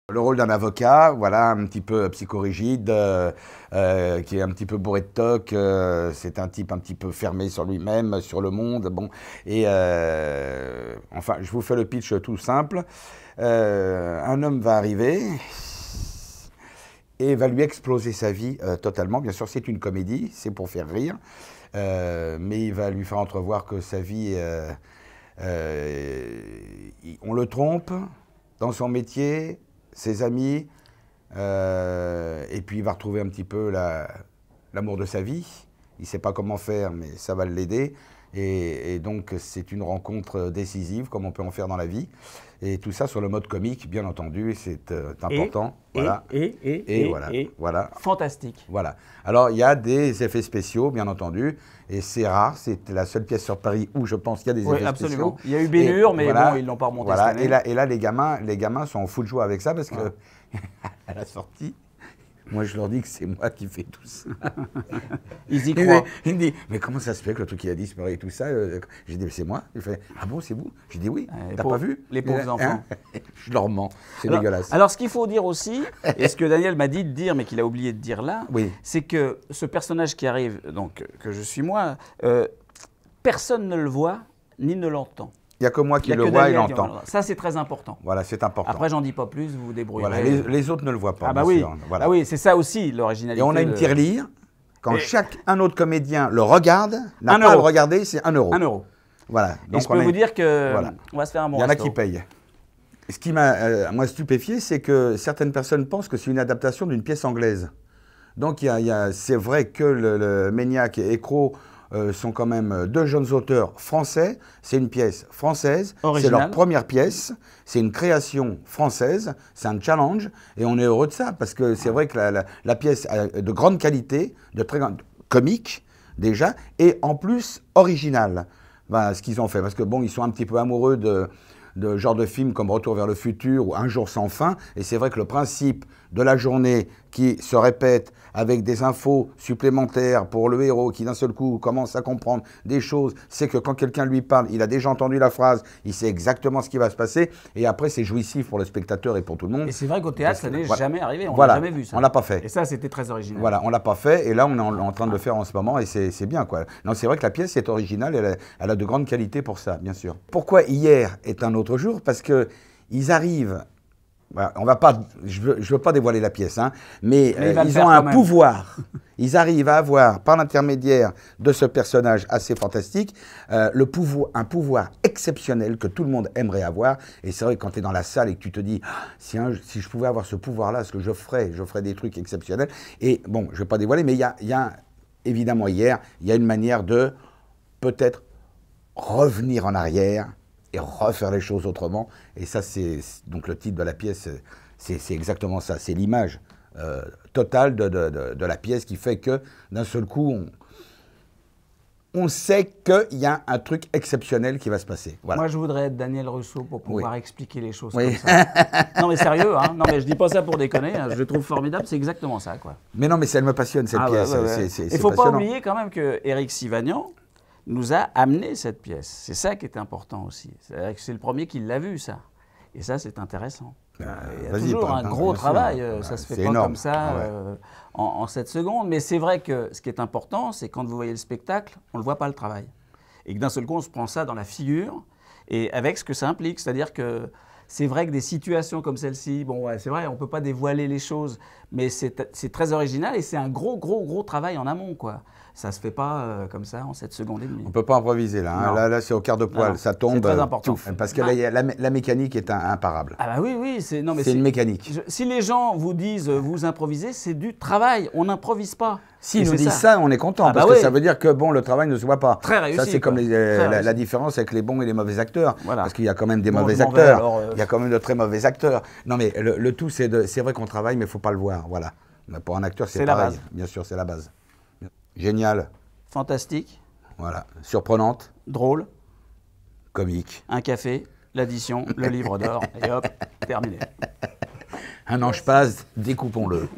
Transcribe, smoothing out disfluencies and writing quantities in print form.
Le rôle d'un avocat, voilà, un petit peu psychorigide, qui est un petit peu bourré de toc, c'est un type un petit peu fermé sur lui-même, sur le monde, bon, et enfin, je vous fais le pitch tout simple. Un homme va arriver et va lui exploser sa vie totalement. Bien sûr, c'est une comédie, c'est pour faire rire, mais il va lui faire entrevoir que sa vie, on le trompe dans son métier, ses amis, et puis il va retrouver un petit peu l'amour de sa vie. Il ne sait pas comment faire, mais ça va l'aider. Et donc c'est une rencontre décisive, comme on peut en faire dans la vie. Et tout ça sur le mode comique, bien entendu, c'est important. Voilà. Fantastique. Voilà. Alors il y a des effets spéciaux, bien entendu, et c'est rare. C'est la seule pièce sur Paris où je pense qu'il y a des effets spéciaux. Il y a eu Bénure, mais voilà, bon, ils l'ont pas remonté voilà. cette année. Et là, les gamins sont fous de joie avec ça parce que à la sortie, moi je leur dis que c'est moi qui fais tout ça. Ils y croient. Il me dit, mais comment ça se fait que le truc qu'il a disparu et tout ça? J'ai dit, c'est moi. Il fait, ah bon, c'est vous? J'ai dit oui. T'as pas vu? Les pauvres enfants. Je leur mens. C'est dégueulasse. Alors, ce qu'il faut dire aussi, et ce que Daniel m'a dit de dire, mais qu'il a oublié de dire là, oui, c'est que ce personnage qui arrive, donc que je suis moi, personne ne le voit ni ne l'entend. Il n'y a que moi qui le vois et l'entend. Ça, c'est très important. Voilà, c'est important. Après, j'en dis pas plus, vous vous débrouillerez. Voilà, les autres ne le voient pas. Ah bah oui, voilà. Ah oui, c'est ça aussi l'originalité. Et on a une tirelire. Quand un autre comédien le regarde, n'a pas à le regarder, c'est 1 euro. 1 euro. Voilà. Donc je peux vous dire que on va se faire un bon resto. Il y en a qui payent. Ce qui m'a moi stupéfié, c'est que certaines personnes pensent que c'est une adaptation d'une pièce anglaise. Donc c'est vrai que le Maignac et Ecro sont quand même 2 jeunes auteurs français. C'est une pièce française. C'est leur première pièce. C'est une création française. C'est un challenge. Et on est heureux de ça parce que c'est vrai que la pièce a de grande qualité, de très grande comique déjà, et en plus originale. Ben, ce qu'ils ont fait. Parce que bon, ils sont un petit peu amoureux de genre de films comme Retour vers le futur ou Un jour sans fin. Et c'est vrai que le principe de la journée qui se répète avec des infos supplémentaires pour le héros qui d'un seul coup commence à comprendre des choses, c'est que quand quelqu'un lui parle, il a déjà entendu la phrase, il sait exactement ce qui va se passer et après c'est jouissif pour le spectateur et pour tout le monde. Et c'est vrai qu'au théâtre, ça n'est jamais arrivé, on n'a jamais vu ça. On l'a pas fait. Et ça, c'était très original. Voilà, on l'a pas fait et là on est en train de le faire en ce moment et c'est bien quoi. Non, c'est vrai que la pièce est originale, elle a de grandes qualités pour ça, bien sûr. Pourquoi hier est un autre jour? Parce que ils arrivent. On va pas, je veux pas dévoiler la pièce, hein, mais ils ont un pouvoir. Ils arrivent à avoir, par l'intermédiaire de ce personnage assez fantastique, un pouvoir exceptionnel que tout le monde aimerait avoir. Et c'est vrai que quand tu es dans la salle et que tu te dis, si je pouvais avoir ce pouvoir-là, ce que je ferais des trucs exceptionnels. Et bon, je ne vais pas dévoiler, mais il y a évidemment hier, il y a une manière de peut-être revenir en arrière et refaire les choses autrement. Et ça, c'est donc le titre de la pièce, c'est exactement ça. C'est l'image totale de la pièce qui fait que d'un seul coup, on sait qu'il y a un truc exceptionnel qui va se passer. Voilà. Moi, je voudrais être Daniel Rousseau pour pouvoir expliquer les choses comme ça. Non, mais sérieux, hein. Non, mais je dis pas ça pour déconner. Hein. Je le trouve formidable. C'est exactement ça, quoi. Mais non, mais elle me passionne cette pièce. Il ne faut pas oublier quand même que Éric Sivagnant nous a amené cette pièce. C'est ça qui est important aussi. C'est le premier qui l'a vu, ça. Et ça, c'est intéressant. Il y a toujours un gros travail. Ça ne se fait pas comme ça en 7 secondes. Mais c'est vrai que ce qui est important, c'est quand vous voyez le spectacle, on ne le voit pas le travail. Et que d'un seul coup, on se prend ça dans la figure et avec ce que ça implique. C'est-à-dire que c'est vrai que des situations comme celle-ci, bon, c'est vrai, on ne peut pas dévoiler les choses, mais c'est très original et c'est un gros travail en amont, quoi. Ça ne se fait pas comme ça en 7 secondes et demie. On ne peut pas improviser là. Hein. Là c'est au quart de poil, ça tombe. C'est très important. Parce que la mécanique est imparable. Ah bah oui, c'est une mécanique. Si les gens vous disent vous improvisez, c'est du travail. On n'improvise pas. S'ils nous disent ça, on est content parce que ça veut dire que bon, le travail ne se voit pas. Très réussi. Ça c'est comme la différence avec les bons et les mauvais acteurs. Voilà. Parce qu'il y a quand même des mauvais acteurs. Il y a quand même de très mauvais acteurs. Non mais le tout c'est vrai qu'on travaille mais il ne faut pas le voir. Voilà. Pour un acteur c'est pareil. Base. Bien sûr, c'est la base. Génial. Fantastique. Voilà. Surprenante. Drôle. Comique. Un café, l'addition, le livre d'or, et hop, terminé. Un ange passe, découpons-le.